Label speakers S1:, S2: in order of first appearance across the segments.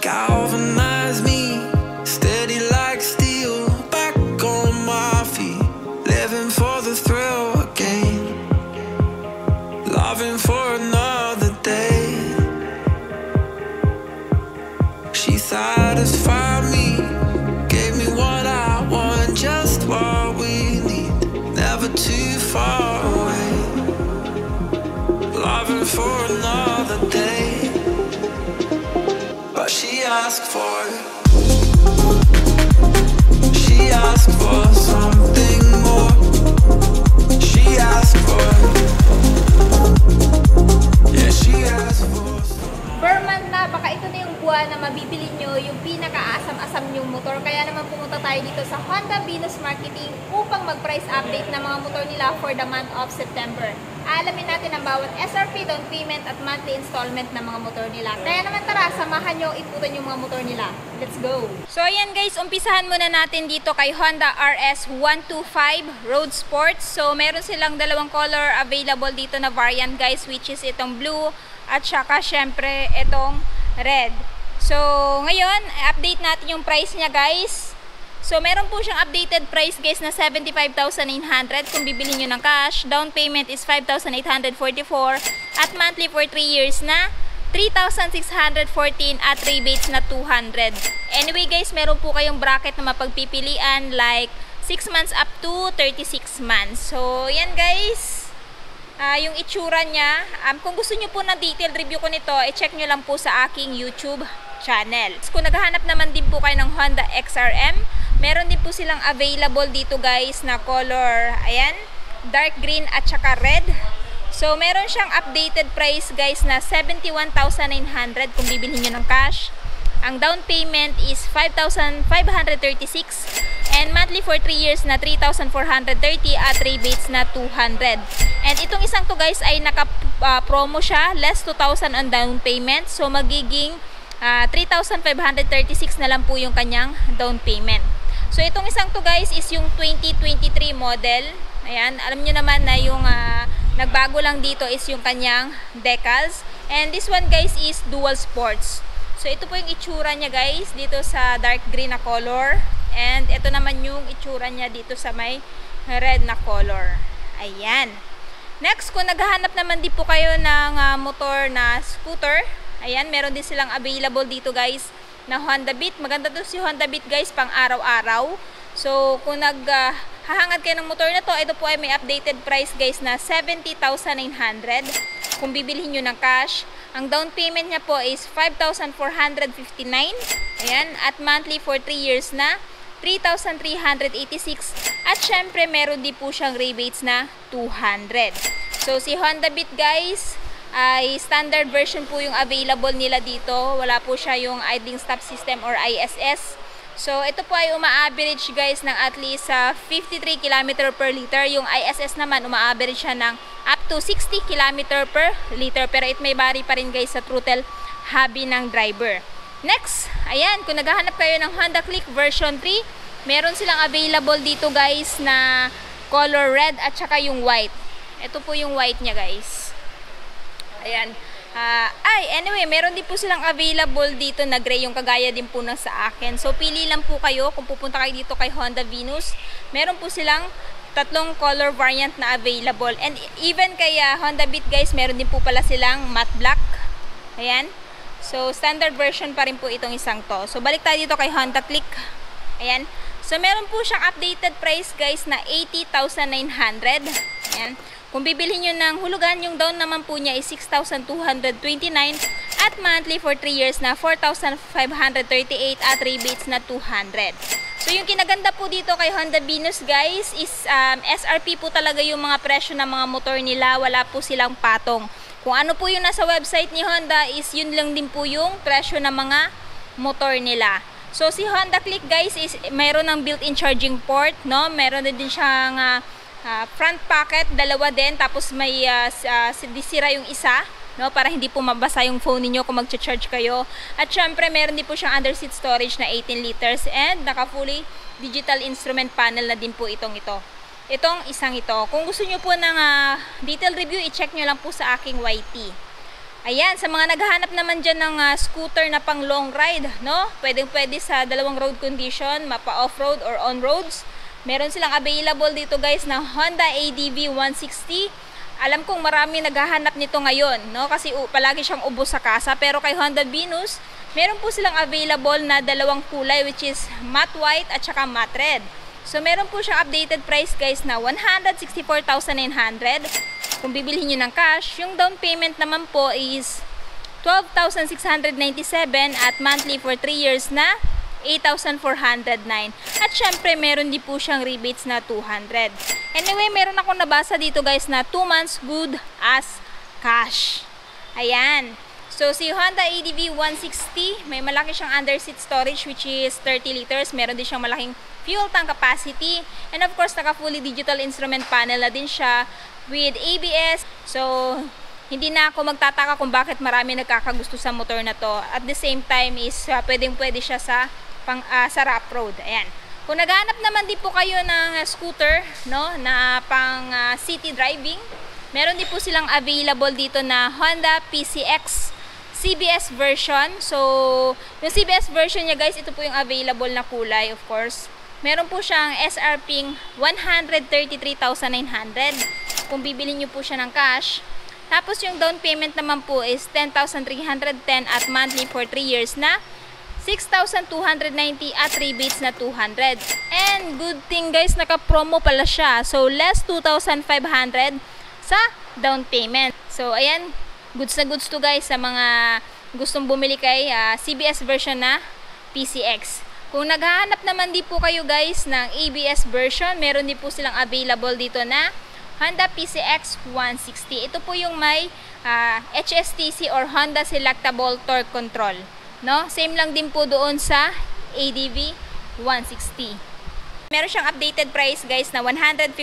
S1: galvanize me, steady like steel, back on my feet, living for the thrill again, loving for another day. She satisfied me, gave me what I want, just what we need, never too far away, loving for another day. But she asked for something more. She asked for, yeah, she asked for.
S2: Per month na, baka ito na yung buwan na mabibili nyo yung pinaka-asam-asam yung motor. Kaya naman pumunta tayo dito sa Honda Venus Marketing upang mag-price update ng mga motor nila for the month of September. Alamin natin ang bawat SRP, down payment at monthly installment ng mga motor nila. Kaya naman tara, samahan nyo iputan yung mga motor nila. Let's go! So ayan guys, umpisahan muna natin dito kay Honda RS125 Road Sports. So meron silang dalawang color available dito na variant guys, which is itong blue at saka syempre itong red. So ngayon, update natin yung price niya guys. So, meron po siyang updated price guys na 75,900 kung bibili nyo ng cash. Down payment is 5,844 at monthly for 3 years na 3,614 at rebates na 200. Anyway guys, meron po kayong bracket na mapagpipilian like 6 months up to 36 months. So, yan guys. Yung itsura niya. Kung gusto nyo po ng detailed review ko nito, i-check nyo lang po sa aking YouTube channel. Kung naghahanap naman din po kayo ng Honda XRM, meron din po silang available dito guys na color, ayan, dark green at saka red. So meron siyang updated price guys na 71,900 kung bibilhin nyo ng cash. Ang down payment is 5,536 and monthly for 3 years na 3,430 at rebates na 200. And itong isang to guys ay naka-promo siya, less 2,000 on down payment. So magiging 3,536 na lang po yung kanyang down payment. So itong isang to guys is yung 2023 model. Ayan, alam nyo naman na yung nagbago lang dito is yung kanyang decals. And this one guys is dual sports. So ito po yung itsura niya guys dito sa dark green na color. And ito naman yung itsura niya dito sa may red na color. Ayan. Next, kung naghahanap naman din po kayo ng motor na scooter, ayan, meron din silang available dito guys na Honda Beat. Maganda to si Honda Beat guys pang araw-araw. So kung naghahangad kayo ng motor na to, ito po ay may updated price guys na 70,900 kung bibilhin nyo ng cash. Ang down payment niya po is 5,459. Ayan, at monthly for 3 years na 3,386 at syempre meron din po siyang rebates na 200. So si Honda Beat guys ay standard version po yung available nila dito. Wala po siya yung idling stop system or ISS. So ito po ay uma-average guys ng at least 53 km per liter. Yung ISS naman uma-average siya ng up to 60 km per liter. Pero it may vary pa rin guys sa throttle hobby ng driver. Next, ayan, kung naghahanap kayo ng Honda Click version 3, meron silang available dito guys na color red at saka yung white. Ito po yung white niya guys. Ayan. Anyway, meron din po silang available dito na gray, yung kagaya din po na sa akin. So, pili lang po kayo kung pupunta kayo dito kay Honda Venus. Meron po silang tatlong color variant na available. And even kay Honda Beat guys, meron din po pala silang matte black. Ayan. So, standard version pa rin po itong isang to. So, balik tayo dito kay Honda Click. Ayan. So, meron po siyang updated price guys na 80,900. Ayan. Kung bibilhin nyo ng hulugan, yung down naman po niya is 6,229 at monthly for 3 years na 4,538 at rebates na 200. So yung kinaganda po dito kay Honda Venus guys is SRP po talaga yung mga presyo ng mga motor nila. Wala po silang patong. Kung ano po yung nasa website ni Honda is yun lang din po yung presyo ng mga motor nila. So si Honda Click guys is mayroon ng built-in charging port, no? Meron din siyang front pocket, dalawa din, tapos may disira yung isa, no, para hindi po mabasa yung phone niyo kung magcha-charge kayo. At syempre meron din po siyang under seat storage na 18 liters and naka fully digital instrument panel na din po itong isang ito. Kung gusto niyo po ng detailed review, i-check nyo lang po sa aking YT. Ayan, sa mga naghahanap naman dyan ng scooter na pang long ride, no? Pwede sa dalawang road condition, mapa off-road or on-roads. Meron silang available dito guys na Honda ADV 160. Alam kong marami naghahanap nito ngayon, no? Kasi palagi siyang ubos sa kasa. Pero kay Honda Venus, meron po silang available na dalawang kulay, which is matte white at saka matte red. So meron po siyang updated price guys na 164,900. Kung bibilhin nyo ng cash, yung down payment naman po is 12,697 at monthly for 3 years na 8,409. At syempre, meron din po siyang rebates na 200. Anyway, meron akong nabasa dito guys na 2 months good as cash. Ayan. So, si Honda ADV 160, may malaki siyang under seat storage which is 30 liters. Meron din siyang malaking fuel tank capacity. And of course, naka fully digital instrument panel na din siya with ABS. So, hindi na ako magtataka kung bakit marami nagkakagusto sa motor na to. At the same time is pwedeng-pwede siya sa rough road. Ayan. Kung naghahanap naman din po kayo ng scooter, no, na pang city driving, meron din po silang available dito na Honda PCX CBS version. So, yung CBS version niya guys, ito po yung available na kulay, of course. Meron po siyang SRP 133,900 kung bibili nyo po siya ng cash. Tapos yung down payment naman po is 10,310 at monthly for 3 years na 6,290 at rebates na 200. And good thing guys, naka-promo pala siya. So, less 2,500 sa down payment. So, ayan, goods na goods to guys sa mga gustong bumili kay CBS version na PCX. Kung naghahanap naman din po kayo guys ng ABS version, meron din po silang available dito na Honda PCX 160. Ito po yung may HSTC or Honda Selectable Torque Control. No? Same lang din po doon sa ADV 160. Meron siyang updated price guys na 151,900.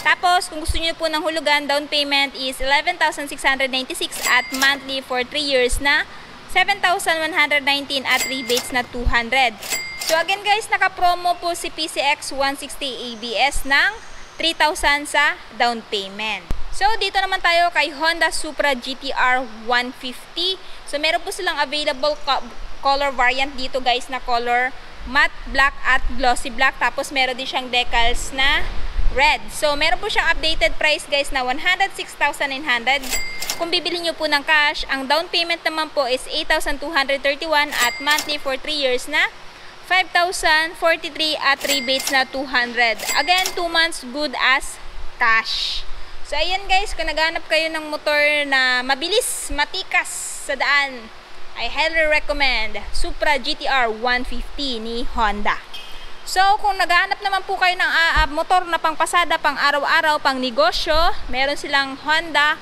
S2: Tapos, kung gusto niyo po ng hulugan, down payment is 11,696 at monthly for 3 years na 7,119 at rebates na 200. So, again guys, naka-promo po si PCX 160 ABS ng 3,000 sa down payment. So, dito naman tayo kay Honda Supra GTR 150. So, meron po silang available color variant dito guys na color matte black at glossy black. Tapos, meron din siyang decals na red. So, meron po siyang updated price guys na 106,900. Kung bibili nyo po ng cash, ang down payment naman po is 8,231 at monthly for 3 years na 5,043 at rebates na 200. Again, 2 months good as cash. So, ayan guys, kung naghanap kayo ng motor na mabilis, matikas sa daan, I highly recommend Supra GTR 150 ni Honda. So, kung naghahanap naman po kayo ng motor na pang pasada, pang araw-araw, pang negosyo, meron silang Honda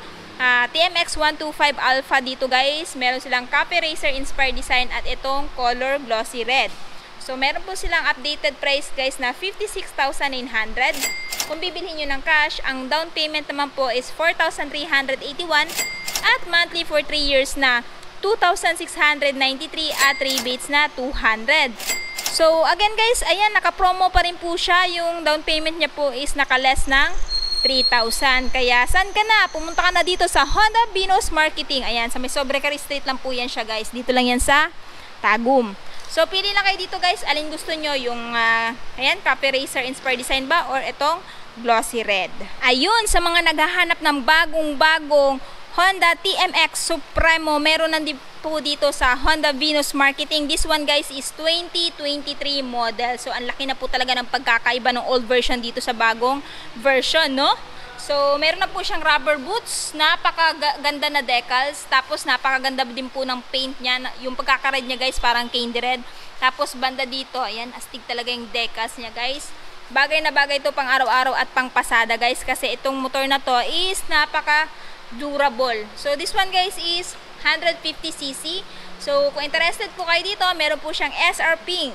S2: TMX 125 Alpha dito guys. Meron silang Copy Racer inspired design at itong color glossy red. So, meron po silang updated price guys na 56,900. Kung bibilhin nyo ng cash, ang down payment naman po is 4,381 at monthly for 3 years na 2,693 at rebates na 200. So, again guys, ayan, naka-promo pa rin po siya. Yung down payment niya po is naka-less ng 3,000. Kaya, saan ka na? Pumunta ka na dito sa Honda Venus Marketing. Ayan, sa may Sobrecarri Street lang po yan siya guys. Dito lang yan sa Tagum. So, pili lang kayo dito guys. Alin gusto nyo? Yung, ayan, Copy Racer inspired design ba? Or itong glossy red. Ayun, sa mga naghahanap ng bagong-bagong Honda TMX Supremo, meron nandito po dito sa Honda Venus Marketing. This one guys is 2023 model. So, ang laki na po talaga ng pagkakaiba ng old version dito sa bagong version, no? So, meron na po siyang rubber boots, napakaganda na decals, tapos napakaganda din po ng paint niya. Yung pagkakared niya guys, parang candy red. Tapos banda dito, ayan, astig talaga yung decals niya guys. Bagay na bagay ito pang araw-araw at pang pasada guys, kasi itong motor na to is napaka durable. So, this one guys is 150cc. So, kung interested po kayo dito, meron po siyang SRP.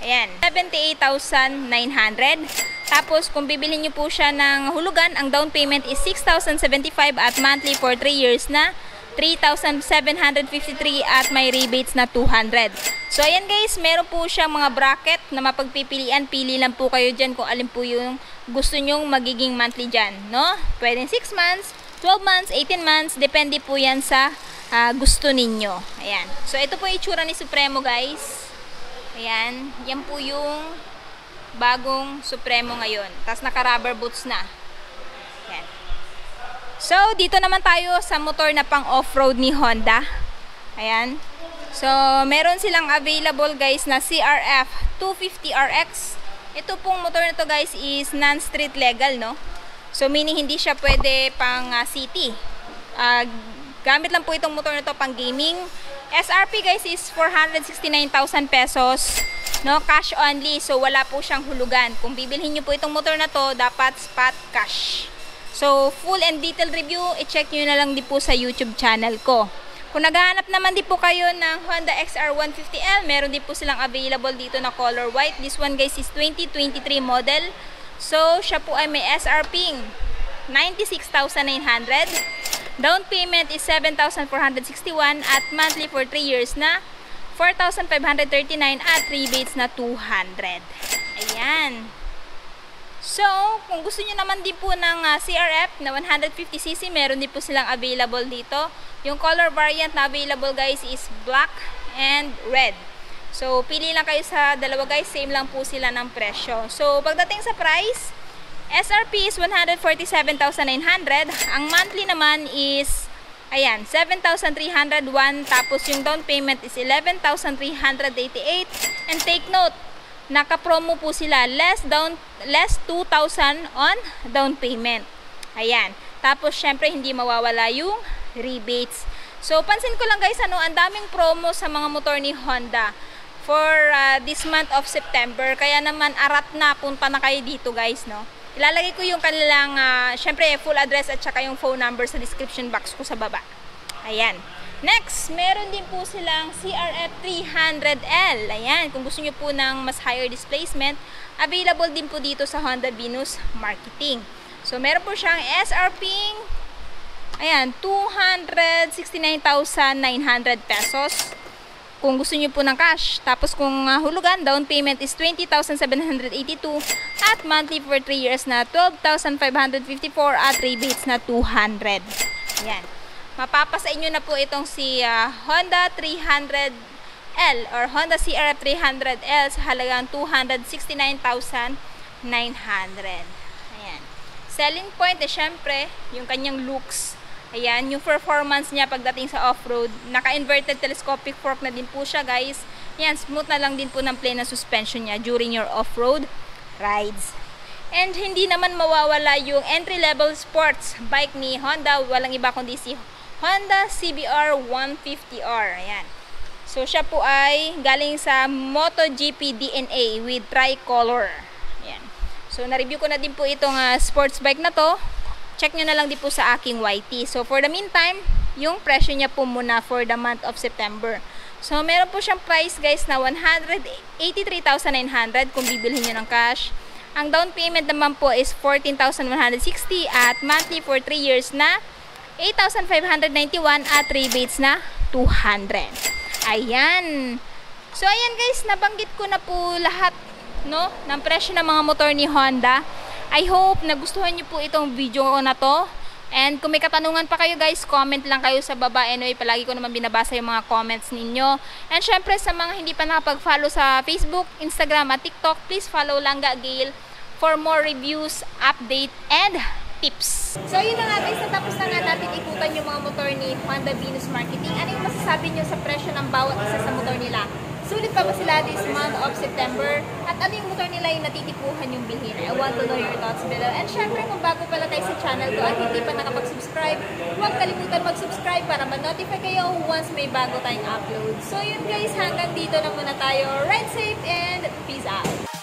S2: Ayan, 78,900. Tapos, kung bibili nyo po siya ng hulugan, ang down payment is 6,075 at monthly for 3 years na 3,753 at may rebates na 200. So, ayan guys, meron po siyang mga bracket na mapagpipilian. Pili lang po kayo dyan kung alin po yung gusto nyong magiging monthly dyan, no? Pwedeng 6 months, 12 months, 18 months, depende po yan sa gusto ninyo. Ayan. So, ito po yung itsura ni Supremo, guys. Ayan. Yan po yung bagong Supremo ngayon. Tapos naka-rubber boots na. Ayan. So, dito naman tayo sa motor na pang off-road ni Honda. Ayan. So, meron silang available, guys, na CRF 250RX. Ito pong motor na to, guys, is non-street legal, no? So, meaning hindi siya pwede pang city. Gamit lang po itong motor na to pang gaming. SRP, guys, is 469,000 pesos. No, cash only. So, wala po siyang hulugan. Kung bibilhin nyo po itong motor na to, dapat spot cash. So, full and detailed review, i-check nyo na lang din po sa YouTube channel ko. Kung naghahanap naman din po kayo ng Honda XR150L, meron din po silang available dito na color white. This one, guys, is 2023 model. So, siya po ay may SRP 96,900. Down payment is 7,461 at monthly for 3 years na 4,539 at rebates na 200. Ayan. So, kung gusto niyo naman din po ng CRF na 150cc, meron din po silang available dito. Yung color variant na available, guys, is black and red. So, pili lang kayo sa dalawa, guys. Same lang po sila ng presyo. So, pagdating sa price, SRP is 147,900. Ang monthly naman is, ayan, 7,301. Tapos, yung down payment is 11,388. And take note, naka-promo po sila. Less 2,000 on down payment. Ayan. Tapos, syempre, hindi mawawala yung rebates. So, pansin ko lang, guys, ang daming promo sa mga motor ni Honda for this month of September. Kaya naman arat na, punta na kayo dito, guys, no? Ilalagay ko yung kanilang syempre full address at saka yung phone number sa description box ko sa baba. Ayan. Next, meron din po silang CRF 300L. Ayan, kung gusto niyo po ng mas higher displacement, available din po dito sa Honda Venus Marketing. So, meron po siyang SRP, ayan, 269,900 pesos. Kung gusto niyo po ng cash. Tapos kung hulugan, down payment is 20,782 at monthly for 3 years na 12,554 at rebates na 200. Yan. Mapapasa inyo na po itong si Honda 300L or Honda CRF 300L sa halagang 269,900. Ayan. Selling point syempre, yung kanyang looks. Ayan, yung performance niya pagdating sa off-road. Naka-inverted telescopic fork na din po siya, guys. Ayan, smooth na lang din po ng plane na suspension niya during your off-road rides. And hindi naman mawawala yung entry-level sports bike ni Honda. Walang iba kundi si Honda CBR 150R. Ayan. So, siya po ay galing sa MotoGP DNA with tricolor. Ayan. So, na-review ko na din po itong sports bike na to. Check nyo na lang din po sa aking YT. So, for the meantime, yung presyo niya po muna for the month of September. So, meron po siyang price, guys, na 183,900 kung bibilhin nyo ng cash. Ang down payment naman po is 14,160 at monthly for 3 years na 8,591 at rebates na 200. Ayan. So, ayan, guys, nabanggit ko na po lahat, no, ng presyo ng mga motor ni Honda. I hope nagustuhan nyo po itong video ko na to. And kung may katanungan pa kayo, guys, comment lang kayo sa baba. Anyway, palagi ko naman binabasa yung mga comments ninyo. And syempre, sa mga hindi pa nakapag-follow sa Facebook, Instagram at TikTok, please follow Langga Gail for more reviews, update, and tips. So, yun na nga, guys. Natapos na nga natin ikutan yung mga motor ni Honda Venus Marketing. Ano yung masasabi nyo sa presyo ng bawat isa sa motor nila? Sulit pa ba sila this month of September? At ano yung motor nila yung natitipuhan yung bilhin? I want to know your thoughts below. And syempre, kung bago pala tayo sa channel ko at hindi pa nakapag-subscribe, huwag kalimutan mag-subscribe para ma-notify kayo once may bago tayong upload. So yun, guys, hanggang dito na muna tayo. Ride safe and peace out!